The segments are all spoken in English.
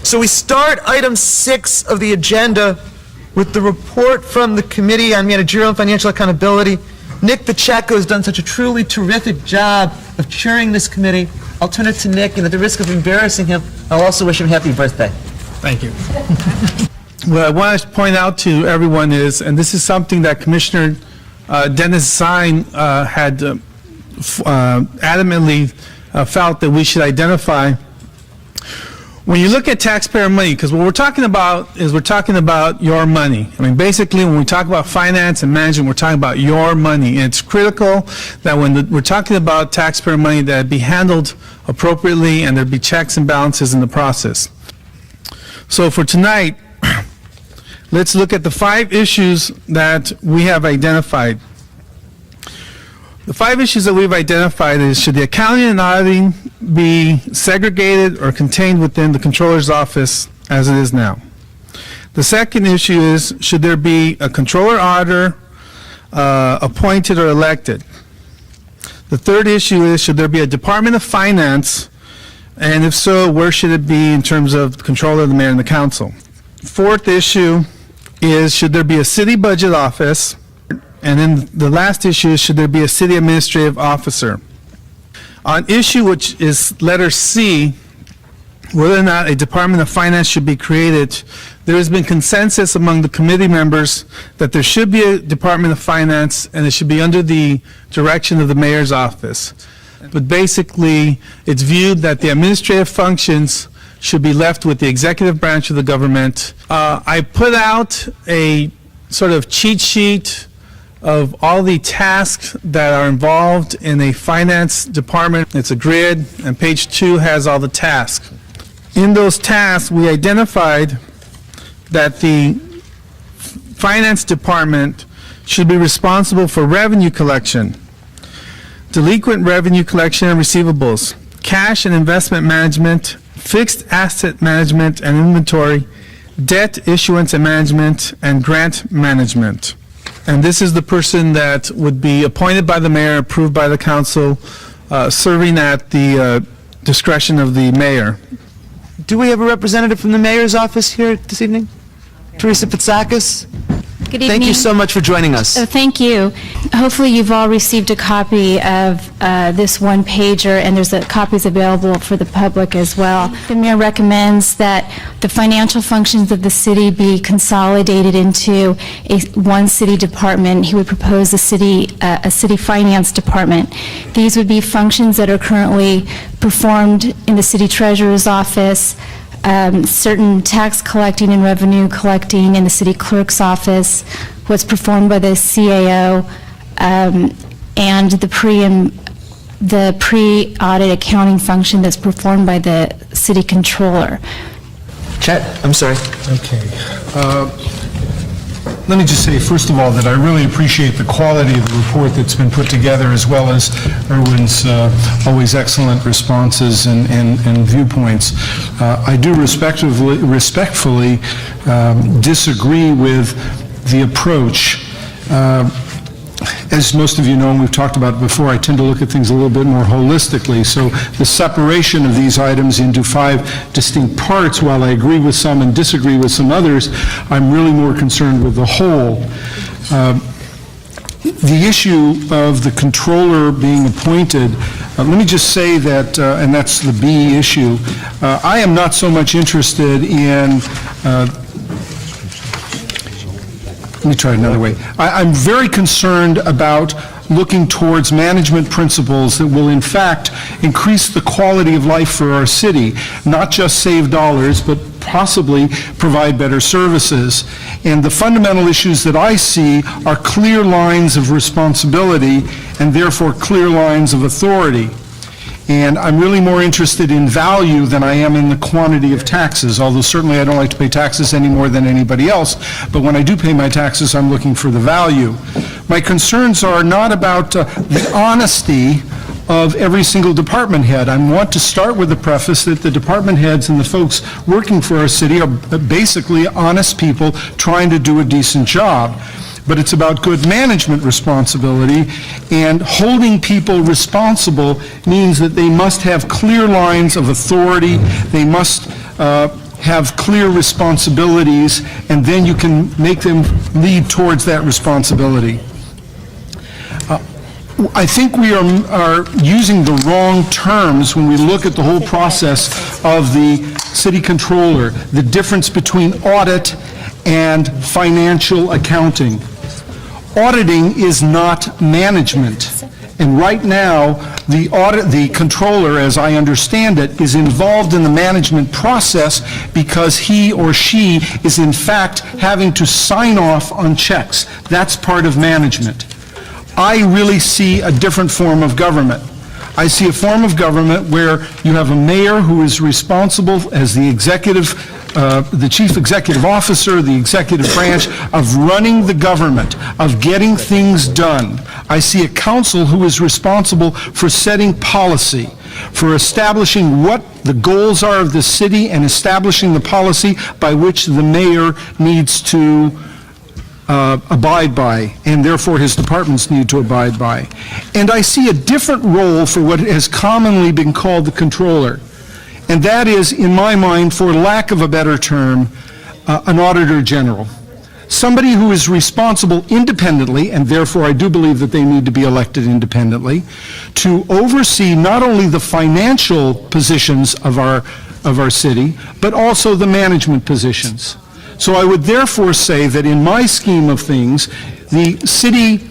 So we start item 6 of the agenda with the report from the Committee on Managerial and Financial Accountability. Nick Pacheco has done such a truly terrific job of chairing this committee. I'll turn it to Nick, and at the risk of embarrassing him, I'll also wish him happy birthday. Thank you. What I want to point out to everyone is, and this is something that Commissioner Dennis Zine had adamantly felt that we should identify. When you look at taxpayer money, because what we're talking about is we're talking about your money. I mean, basically, when we talk about finance and management, we're talking about your money. And it's critical that when we're talking about taxpayer money, that it be handled appropriately and there be checks and balances in the process. So for tonight, let's look at the 5 issues that we have identified. The 5 issues that we've identified is, should the accounting and auditing be segregated or contained within the controller's office as it is now? The second issue is, should there be a controller auditor appointed or elected? The third issue is, should there be a Department of Finance, and if so, where should it be in terms of the controller, the mayor, and the council? Fourth issue is, should there be a city budget office? And then the last issue is, should there be a city administrative officer? On issue which is letter C, whether or not a Department of Finance should be created, there has been consensus among the committee members that there should be a Department of Finance and it should be under the direction of the mayor's office. But basically, it's viewed that the administrative functions should be left with the executive branch of the government. I put out a sort of cheat sheet of all the tasks that are involved in a finance department. It's a grid, and page 2 has all the tasks. In those tasks, we identified that the finance department should be responsible for revenue collection, delinquent revenue collection and receivables, cash and investment management, fixed asset management and inventory, debt issuance and management, and grant management. And this is the person that would be appointed by the mayor, approved by the council, serving at the discretion of the mayor. Do we have a representative from the mayor's office here this evening? Teresa Pitsakis? Good evening. Thank you so much for joining us. Oh, thank you. Hopefully you've all received a copy of this one-pager, and there's copies available for the public as well. The mayor recommends that the financial functions of the city be consolidated into one city department. He would propose a city finance department. These would be functions that are currently performed in the city treasurer's office, certain tax collecting and revenue collecting in the city clerk's office, what's performed by the CAO, and the pre-audit accounting function that's performed by the city controller. Chet, I'm sorry. Okay. Let me just say, first of all, that I really appreciate the quality of the report that's been put together, as well as Erwin's always excellent responses and viewpoints. I do respectfully disagree with the approach. As most of you know, and we've talked about it before, I tend to look at things a little bit more holistically. So the separation of these items into 5 distinct parts, while I agree with some and disagree with some others, I'm really more concerned with the whole. The issue of the controller being appointed, let me just say that, and that's the B issue, I am not so much interested in let me try it another way. I'm very concerned about looking towards management principles that will in fact increase the quality of life for our city, not just save dollars, but possibly provide better services. And the fundamental issues that I see are clear lines of responsibility and therefore clear lines of authority. And I'm really more interested in value than I am in the quantity of taxes, although certainly I don't like to pay taxes any more than anybody else, but when I do pay my taxes, I'm looking for the value. My concerns are not about the honesty of every single department head. I want to start with the preface that the department heads and the folks working for our city are basically honest people trying to do a decent job. But it's about good management responsibility, and holding people responsible means that they must have clear lines of authority. They must have clear responsibilities, and then you can make them lead towards that responsibility. I think we are using the wrong terms when we look at the whole process of the city controller, the difference between audit and financial accounting. Auditing is not management. And right now, the controller, as I understand it, is involved in the management process because he or she is in fact having to sign off on checks. That's part of management. I really see a different form of government. I see a form of government where you have a mayor who is responsible as the chief executive officer, the executive branch, of running the government, of getting things done. I see a council who is responsible for setting policy, for establishing what the goals are of the city and establishing the policy by which the mayor needs to abide by, and therefore his departments need to abide by. And I see a different role for what has commonly been called the controller, and that is, in my mind, for lack of a better term, an auditor general. Somebody who is responsible independently, and therefore I do believe that they need to be elected independently, to oversee not only the financial positions of our city, but also the management positions. So I would therefore say that in my scheme of things, the city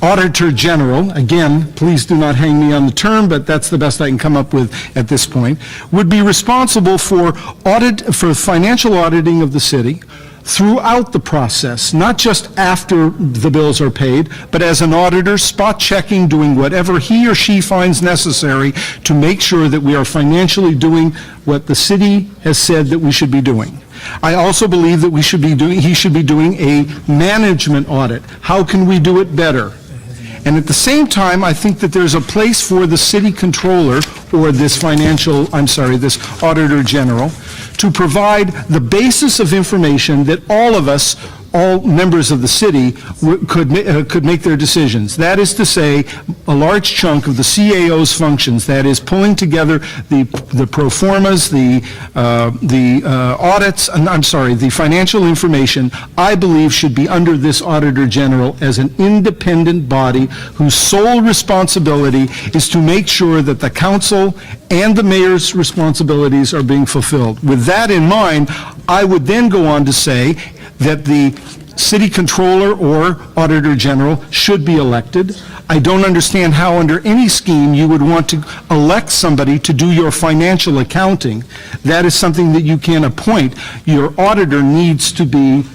auditor general, again, please do not hang me on the term, but that's the best I can come up with at this point, would be responsible for financial auditing of the city throughout the process, not just after the bills are paid, but as an auditor, spot checking, doing whatever he or she finds necessary to make sure that we are financially doing what the city has said that we should be doing. I also believe that he should be doing a management audit. How can we do it better? And at the same time, I think that there's a place for the city controller or this auditor general to provide the basis of information that all of us, all members of the city, could make their decisions. That is to say, a large chunk of the CAO's functions, that is pulling together the pro formas, the audits, the financial information, I believe should be under this Auditor General as an independent body whose sole responsibility is to make sure that the council and the mayor's responsibilities are being fulfilled. With that in mind, I would then go on to say that the city controller or auditor general should be elected. I don't understand how under any scheme you would want to elect somebody to do your financial accounting. That is something that you can appoint. Your auditor needs to be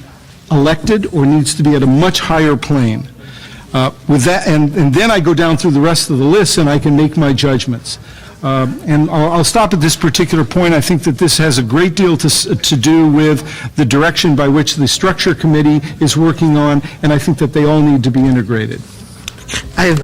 elected or needs to be at a much higher plane. With that, and then I go down through the rest of the list and I can make my judgments. And I'll stop at this particular point. I think that this has a great deal to do with the direction by which the structure committee is working on, and I think that they all need to be integrated. I have